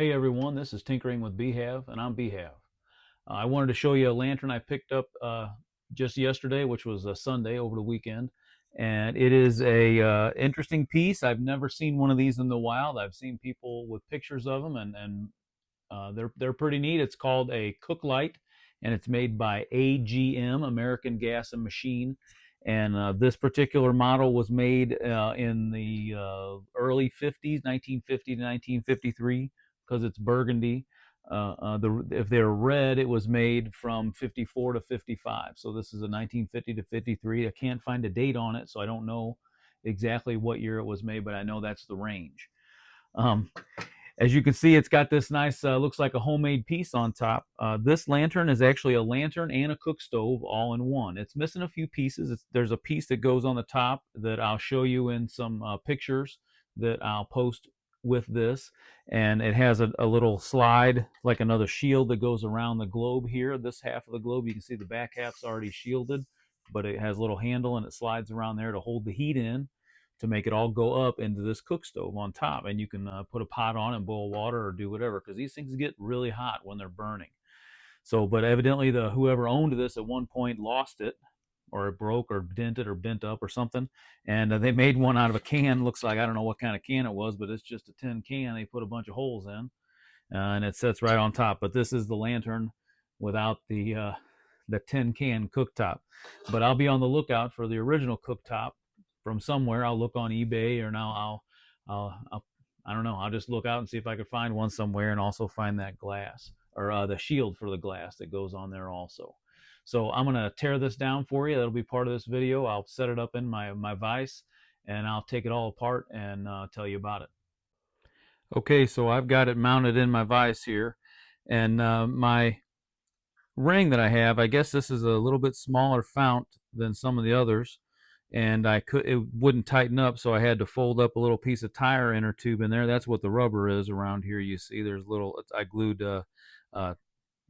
Hey everyone, this is Tinkering with B-Hav, and I'm B-Hav. I wanted to show you a lantern I picked up just yesterday, which was a Sunday over the weekend, and it is a interesting piece. I've never seen one of these in the wild. I've seen people with pictures of them, and they're pretty neat. It's called a Kooklite, and it's made by AGM, American Gas and Machine. And this particular model was made in the early 50s, 1950 to 1953, because it's burgundy. If they're red, it was made from 54 to 55. So this is a 1950 to 53. I can't find a date on it, so I don't know exactly what year it was made, but I know that's the range. Um, as you can see, it's got this nice, looks like a homemade piece on top. This lantern is actually a lantern and a cook stove all in one. It's missing a few pieces. There's a piece that goes on the top that I'll show you in some pictures that I'll post with this. And it has a little slide, like another shield that goes around the globe here. This half of the globe, you can see the back half's already shielded, but it has a little handle and it slides around there to hold the heat in, to make it all go up into this cook stove on top. And you can put a pot on and boil water or do whatever, because these things get really hot when they're burning. So, but evidently whoever owned this at one point lost it, or it broke or dented or bent up or something. And they made one out of a can. Looks like, I don't know what kind of can it was, but it's just a tin can. They put a bunch of holes in, and it sits right on top. But this is the lantern without the tin can cooktop. But I'll be on the lookout for the original cooktop from somewhere. I'll look on eBay, or now I don't know. I'll just look out and see if I could find one somewhere, and also find that glass, or the shield for the glass that goes on there also. So I'm gonna tear this down for you. That'll be part of this video. I'll set it up in my vise, and I'll take it all apart and tell you about it. Okay, so I've got it mounted in my vise here, and my ring that I have, I guess this is a little bit smaller fount than some of the others, and it wouldn't tighten up, so I had to fold up a little piece of tire inner tube in there. That's what the rubber is around here. You see, there's little. I glued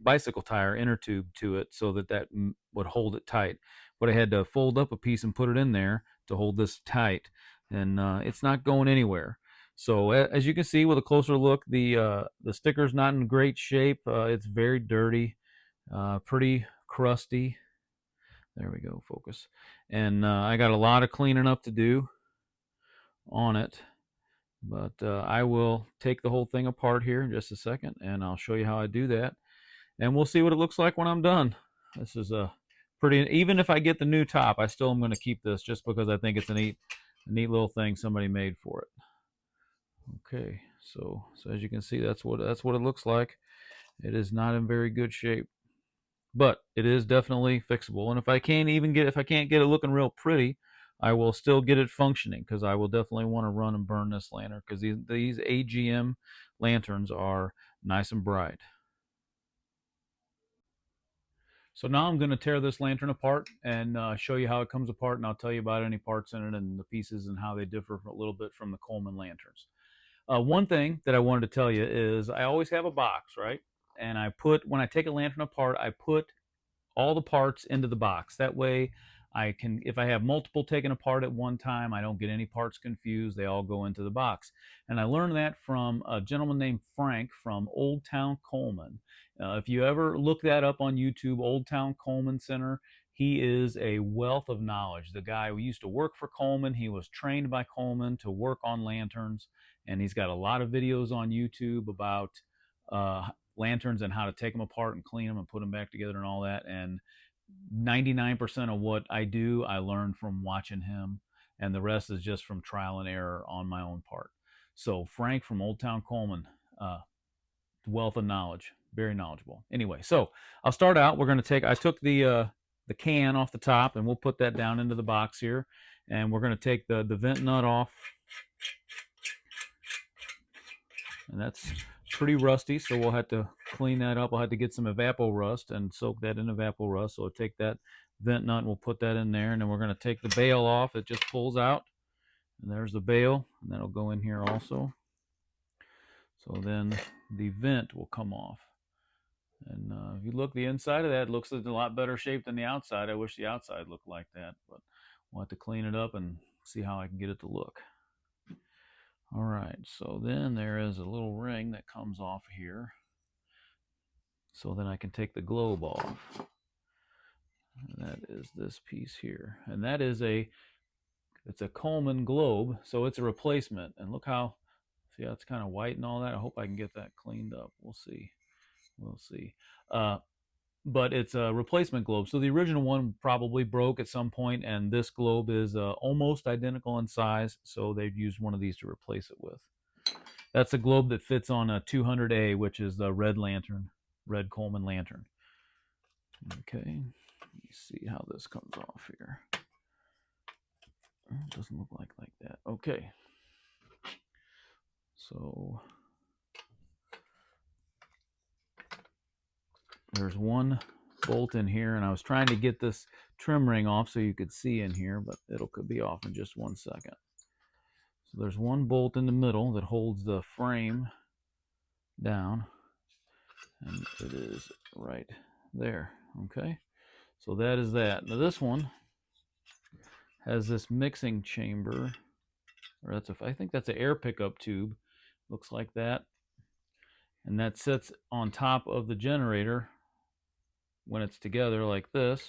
bicycle tire inner tube to it so that would hold it tight. But I had to fold up a piece and put it in there to hold this tight, and it's not going anywhere. So as you can see with a closer look, the sticker's not in great shape. It's very dirty, pretty crusty. There we go, focus. And I got a lot of cleaning up to do on it, but I will take the whole thing apart here in just a second, and I'll show you how I do that, and we'll see what it looks like when I'm done. This is a pretty, even if I get the new top, I still am going to keep this, just because I think it's a neat little thing somebody made for it. Okay, so as you can see, that's what it looks like. It is not in very good shape, but it is definitely fixable. And if I can't get it looking real pretty, I will still get it functioning, because I will definitely want to run and burn this lantern, because these AGM lanterns are nice and bright. So now I'm going to tear this lantern apart and show you how it comes apart, and I'll tell you about any parts in it and the pieces and how they differ a little bit from the Coleman lanterns. One thing that I wanted to tell you is I always have a box, right? And when I take a lantern apart, I put all the parts into the box. That way I can, if I have multiple taken apart at one time, I don't get any parts confused. They all go into the box. And I learned that from a gentleman named Frank from Old Town Coleman. If you ever look that up on YouTube, Old Town Coleman Center, he is a wealth of knowledge. The guy who used to work for Coleman, he was trained by Coleman to work on lanterns, and he's got a lot of videos on YouTube about lanterns and how to take them apart and clean them and put them back together and all that. And 99% of what I do, I learned from watching him, and the rest is just from trial and error on my own part. So Frank from Old Town Coleman, wealth of knowledge, very knowledgeable. Anyway, so I'll start out. I took the can off the top, and we'll put that down into the box here, and we're going to take the vent nut off, and that's pretty rusty, so we'll have to clean that up. I'll have to get some evapor rust and soak that in evapor rust. So I'll take that vent nut and we'll put that in there, and then we're going to take the bail off. It just pulls out, and there's the bail, and that'll go in here also. So then the vent will come off, and if you look, the inside of that looks in a lot better shape than the outside. I wish the outside looked like that, but we'll have to clean it up and see how I can get it to look. All right, so then there is a little ring that comes off here. So then I can take the globe off. That is this piece here. And that is it's a Coleman globe, so it's a replacement. And look how, see how it's kind of white and all that? I hope I can get that cleaned up. We'll see. We'll see. But it's a replacement globe. So the original one probably broke at some point, and this globe is almost identical in size, so they've used one of these to replace it with. That's a globe that fits on a 200A, which is the red lantern, red Coleman lantern. Okay, let me see how this comes off here. It doesn't look like that. Okay, so there's one bolt in here, and I was trying to get this trim ring off so you could see in here, but could be off in just 1 second. So there's one bolt in the middle that holds the frame down, and it is right there. Okay, so that is that. Now this one has this mixing chamber, or I think that's an air pickup tube. Looks like that, and that sits on top of the generator when it's together like this.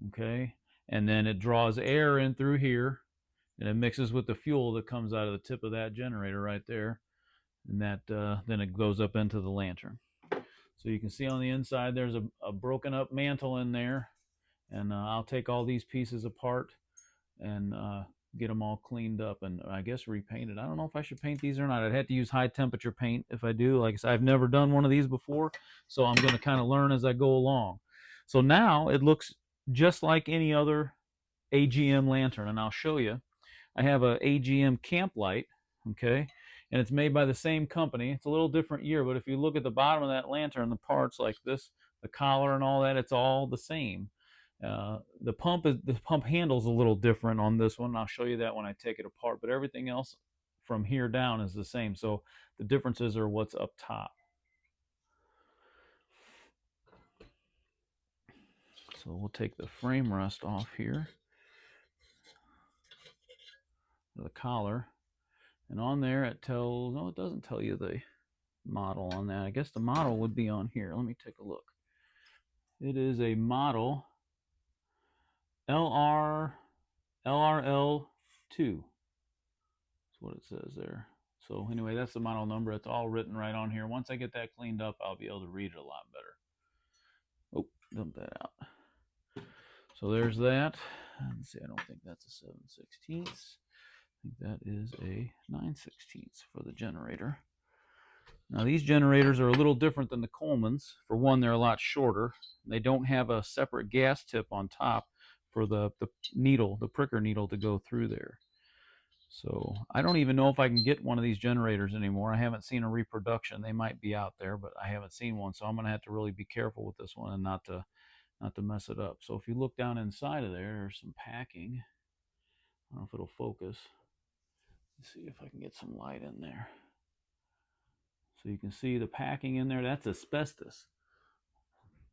Okay, and then it draws air in through here, and it mixes with the fuel that comes out of the tip of that generator right there, and that then it goes up into the lantern. So you can see on the inside there's a broken up mantle in there, and I'll take all these pieces apart and get them all cleaned up and I guess repainted. I don't know if I should paint these or not. I'd have to use high temperature paint if I do. Like I said, I've never done one of these before, so I'm going to kind of learn as I go along. So now it looks just like any other AGM lantern, and I'll show you. I have a AGM camp light, okay, and it's made by the same company. It's a little different year, but if you look at the bottom of that lantern, the parts like this, the collar and all that, it's all the same. The pump handle's a little different on this one. I'll show you that when I take it apart, but everything else from here down is the same. So the differences are what's up top. So we'll take the frame rest off here, the collar, and on there it tells, no, it doesn't tell you the model on that. I guess the model would be on here. Let me take a look. It is a model LRL2. That's what it says there. So anyway, that's the model number. It's all written right on here. Once I get that cleaned up, I'll be able to read it a lot better. Oh, dump that out. So there's that. Let's see, I don't think that's a 7/16. I think that is a 9/16 for the generator. Now these generators are a little different than the Colemans. For one, they're a lot shorter. They don't have a separate gas tip on top for the needle, the pricker needle to go through there. So I don't even know if I can get one of these generators anymore. I haven't seen a reproduction. They might be out there, but I haven't seen one. So I'm going to have to really be careful with this one and not to mess it up. So if you look down inside of there, there's some packing. I don't know if it'll focus. Let's see if I can get some light in there. So you can see the packing in there. That's asbestos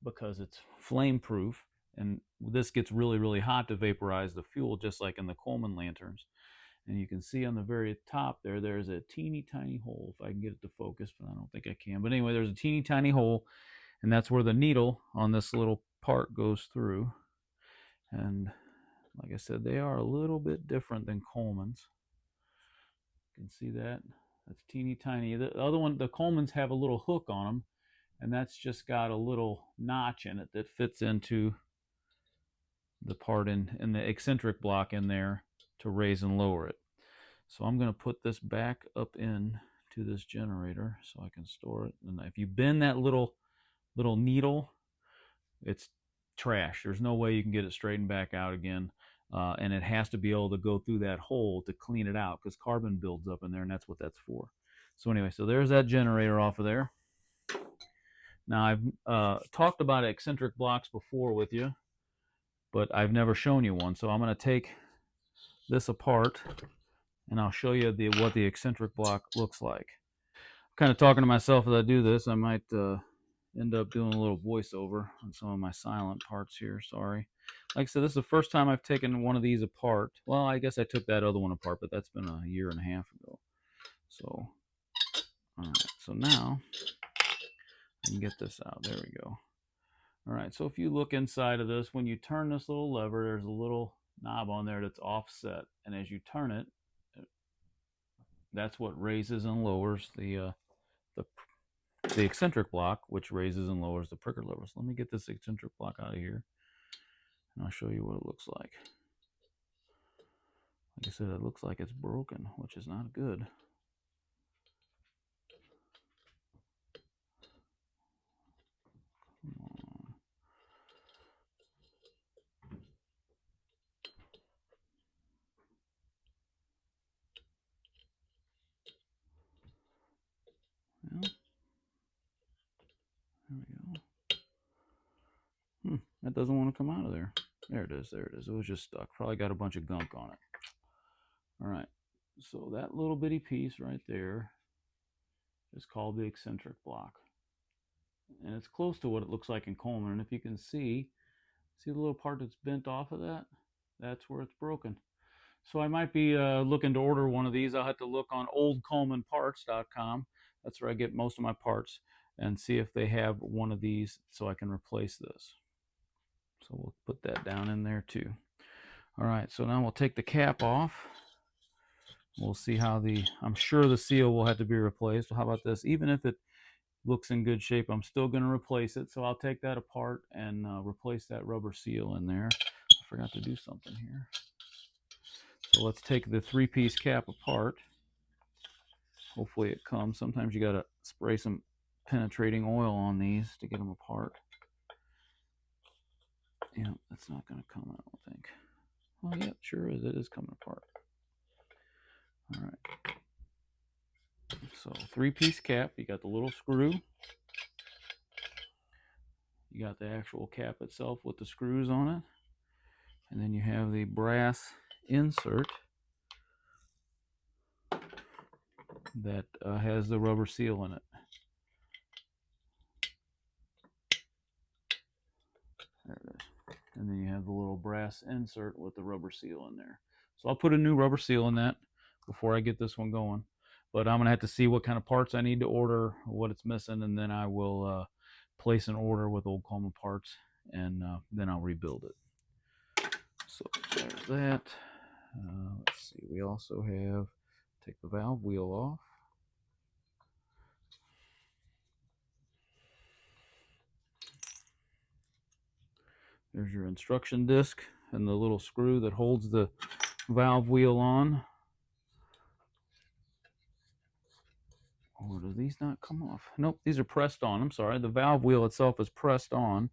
because it's flame proof, and this gets really, really hot to vaporize the fuel, just like in the Coleman lanterns. And you can see on the very top there, there's a teeny tiny hole. If I can get it to focus, but I don't think I can. But anyway, there's a teeny tiny hole, and that's where the needle on this little part goes through. And like I said, they are a little bit different than Coleman's. You can see that. That's teeny tiny. The other one, the Colemans have a little hook on them, and that's just got a little notch in it that fits into the part in the eccentric block in there to raise and lower it. So I'm going to put this back up in to this generator so I can store it. And if you bend that little needle, it's trash. There's no way you can get it straightened back out again. And it has to be able to go through that hole to clean it out because carbon builds up in there, and that's what that's for. So anyway, so there's that generator off of there. Now I've talked about eccentric blocks before with you, but I've never shown you one. So I'm going to take this apart, and I'll show you what the eccentric block looks like. I'm kind of talking to myself as I do this. I might end up doing a little voiceover on some of my silent parts here. Sorry. Like I said, this is the first time I've taken one of these apart. Well, I guess I took that other one apart, but that's been a year and a half ago. So, all right. So now I can get this out. There we go. All right. So if you look inside of this, when you turn this little lever, there's a little knob on there that's offset, and as you turn it, that's what raises and lowers the eccentric block, which raises and lowers the pricker lever. So let me get this eccentric block out of here, and I'll show you what it looks like. Like I said, it looks like it's broken, which is not good. Come on. Well, there we go. That doesn't want to come out of there. There it is. There it is. It was just stuck. Probably got a bunch of gunk on it. All right. So that little bitty piece right there is called the eccentric block. And it's close to what it looks like in Coleman. And if you can see the little part that's bent off of that? That's where it's broken. So I might be looking to order one of these. I'll have to look on oldcolemanparts.com. That's where I get most of my parts, and see if they have one of these so I can replace this. So we'll put that down in there too. All right, so now we'll take the cap off. We'll see how I'm sure the seal will have to be replaced. How about this? Even if it looks in good shape, I'm still going to replace it. So I'll take that apart and replace that rubber seal in there. I forgot to do something here. So let's take the 3-piece cap apart. Hopefully it comes. Sometimes you got to spray some penetrating oil on these to get them apart. Yeah, that's not going to come, I don't think. Oh, yeah, sure is. It is coming apart. All right. So 3-piece cap. You got the little screw. You got the actual cap itself with the screws on it. And then you have the brass insert that has the rubber seal in it. There it is. And then you have the little brass insert with the rubber seal in there. So I'll put a new rubber seal in that before I get this one going. But I'm going to have to see what kind of parts I need to order, what it's missing, and then I will place an order with Old Coleman Parts, and then I'll rebuild it. So there's that. Let's see. We also have, take the valve wheel off. There's your instruction disc and the little screw that holds the valve wheel on. Or do these not come off? Nope, these are pressed on. I'm sorry. The valve wheel itself is pressed on,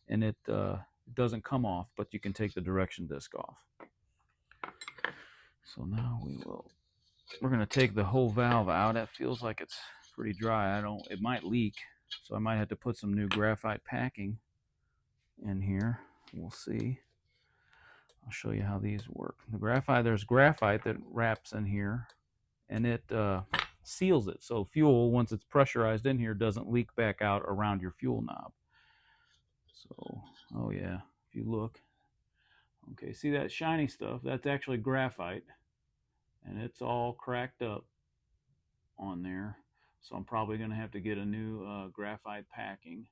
and it doesn't come off, but you can take the direction disc off. So now we're going to take the whole valve out. That feels like it's pretty dry. It might leak, so I might have to put some new graphite packing in here. We'll see. I'll show you how these work. There's graphite that wraps in here, and it seals it. So fuel, once it's pressurized in here, doesn't leak back out around your fuel knob. So, oh yeah, if you look. Okay, see that shiny stuff? That's actually graphite, and it's all cracked up on there. So I'm probably going to have to get a new graphite packing,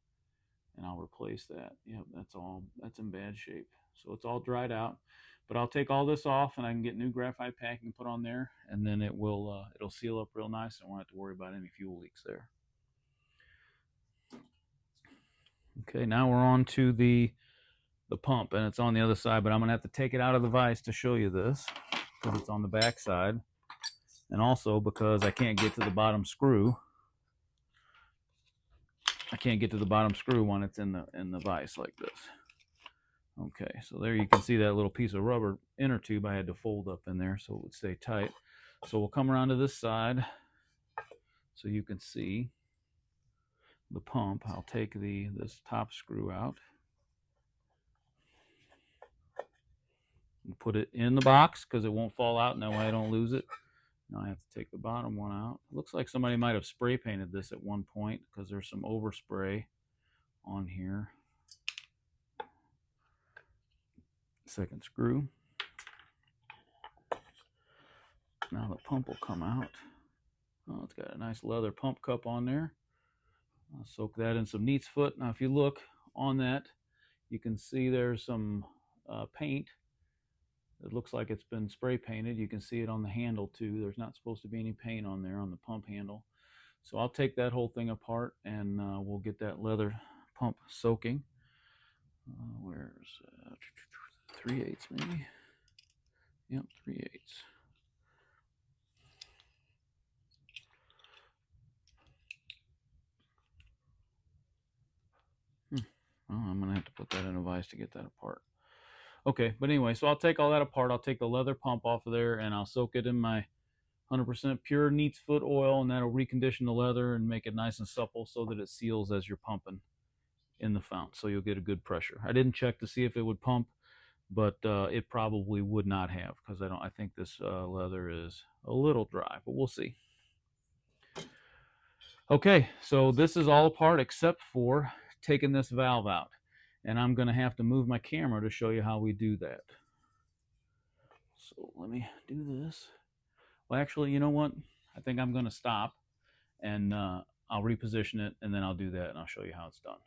and I'll replace that. Yep, that's in bad shape. So it's all dried out, but I'll take all this off, and I can get new graphite packing put on there, and then it'll seal up real nice. I won't have to worry about any fuel leaks there. Okay, now we're on to the pump, and it's on the other side, but I'm gonna have to take it out of the vise to show you this because it's on the back side, and also because I can't get to the bottom screw. I can't get to the bottom screw when it's in the vise like this. Okay, so there you can see that little piece of rubber inner tube I had to fold up in there so it would stay tight. So we'll come around to this side so you can see the pump. I'll take this top screw out and put it in the box because it won't fall out, and that way I don't lose it. Now I have to take the bottom one out. It looks like somebody might have spray painted this at one point because there's some overspray on here. Second screw. Now the pump will come out. Oh, it's got a nice leather pump cup on there. I'll soak that in some neat's foot. Now if you look on that, you can see there's some paint. It looks like it's been spray painted. You can see it on the handle too. There's not supposed to be any paint on there on the pump handle. So I'll take that whole thing apart and we'll get that leather pump soaking. Where's 3/8 maybe? Yep, 3/8. Oh, I'm gonna have to put that in a vise to get that apart. Okay, but anyway, so I'll take all that apart. I'll take the leather pump off of there and I'll soak it in my 100% pure neat's foot oil, and that'll recondition the leather and make it nice and supple so that it seals as you're pumping in the fount, so you'll get a good pressure. I didn't check to see if it would pump, but it probably would not have, because I think this leather is a little dry, but we'll see. Okay, so this is all apart except for taking this valve out, and I'm going to have to move my camera to show you how we do that. So let me do this. Well, actually, you know what? I think I'm going to stop and I'll reposition it, and then I'll do that and I'll show you how it's done.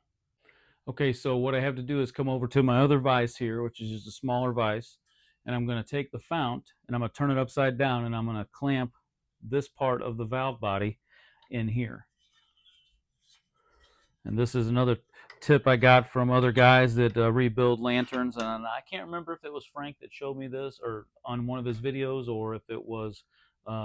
Okay, so what I have to do is come over to my other vise here, which is just a smaller vise, and I'm going to take the fount and I'm going to turn it upside down, and I'm going to clamp this part of the valve body in here. And this is another tip I got from other guys that rebuild lanterns, and I can't remember if it was Frank that showed me this or on one of his videos, or if it was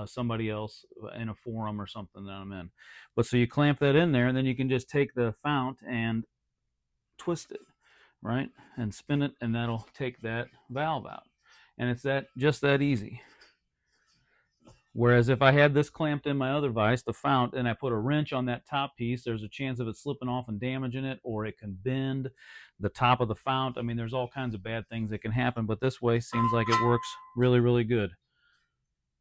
somebody else in a forum or something that I'm in. But so you clamp that in there, and then you can just take the fount and twist it, right, and spin it, and that'll take that valve out. And it's just that easy. Whereas if I had this clamped in my other vise, the fount, and I put a wrench on that top piece, there's a chance of it slipping off and damaging it, or it can bend the top of the fount. I mean, there's all kinds of bad things that can happen, but this way seems like it works really, really good.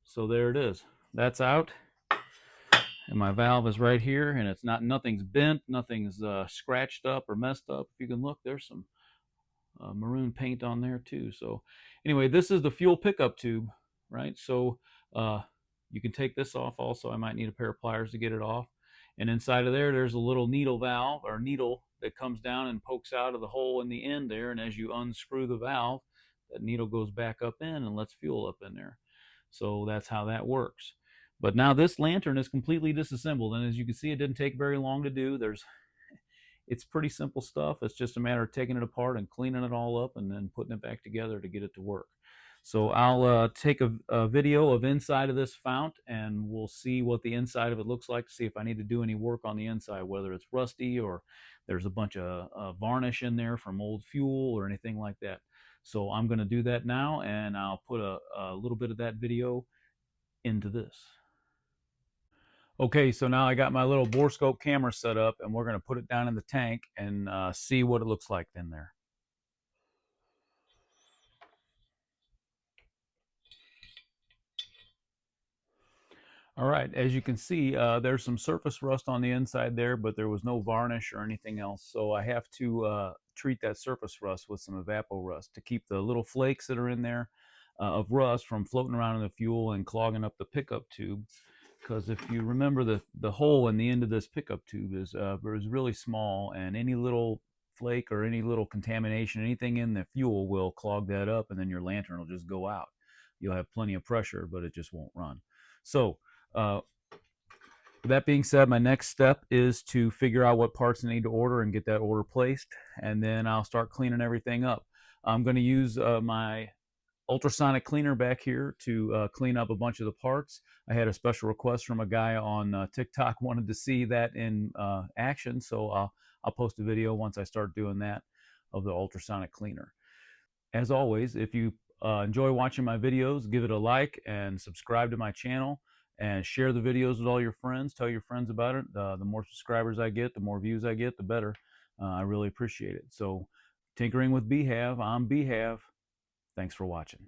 So there it is. That's out. And my valve is right here, and it's nothing's bent, nothing's scratched up or messed up. If you can look, there's some maroon paint on there too. So anyway, this is the fuel pickup tube, right? So you can take this off also. I might need a pair of pliers to get it off. And inside of there, there's a little needle valve or needle that comes down and pokes out of the hole in the end there. And as you unscrew the valve, that needle goes back up in and lets fuel up in there. So that's how that works. But now this lantern is completely disassembled. And as you can see, it didn't take very long to do. It's pretty simple stuff. It's just a matter of taking it apart and cleaning it all up and then putting it back together to get it to work. So I'll take a video of inside of this fount, and we'll see what the inside of it looks like to see if I need to do any work on the inside, whether it's rusty or there's a bunch of varnish in there from old fuel or anything like that. So I'm going to do that now, and I'll put a little bit of that video into this. Okay, so now I got my little borescope camera set up, and we're going to put it down in the tank and see what it looks like in there. All right, as you can see, there's some surface rust on the inside there, but there was no varnish or anything else. So I have to treat that surface rust with some evapor rust to keep the little flakes that are in there of rust from floating around in the fuel and clogging up the pickup tube. Because if you remember, the hole in the end of this pickup tube is really small, and any little flake or any little contamination, anything in the fuel will clog that up, and then your lantern will just go out. You'll have plenty of pressure, but it just won't run. So with that being said, my next step is to figure out what parts I need to order and get that order placed, and then I'll start cleaning everything up. I'm going to use my ultrasonic cleaner back here to clean up a bunch of the parts. I had a special request from a guy on TikTok, wanted to see that in action, so I'll post a video once I start doing that of the ultrasonic cleaner. As always, if you enjoy watching my videos, give it a like and subscribe to my channel, and share the videos with all your friends. Tell your friends about it. The more subscribers I get, the more views I get, the better. I really appreciate it. So, tinkering with B-Hav, I'm B-Hav. Thanks for watching.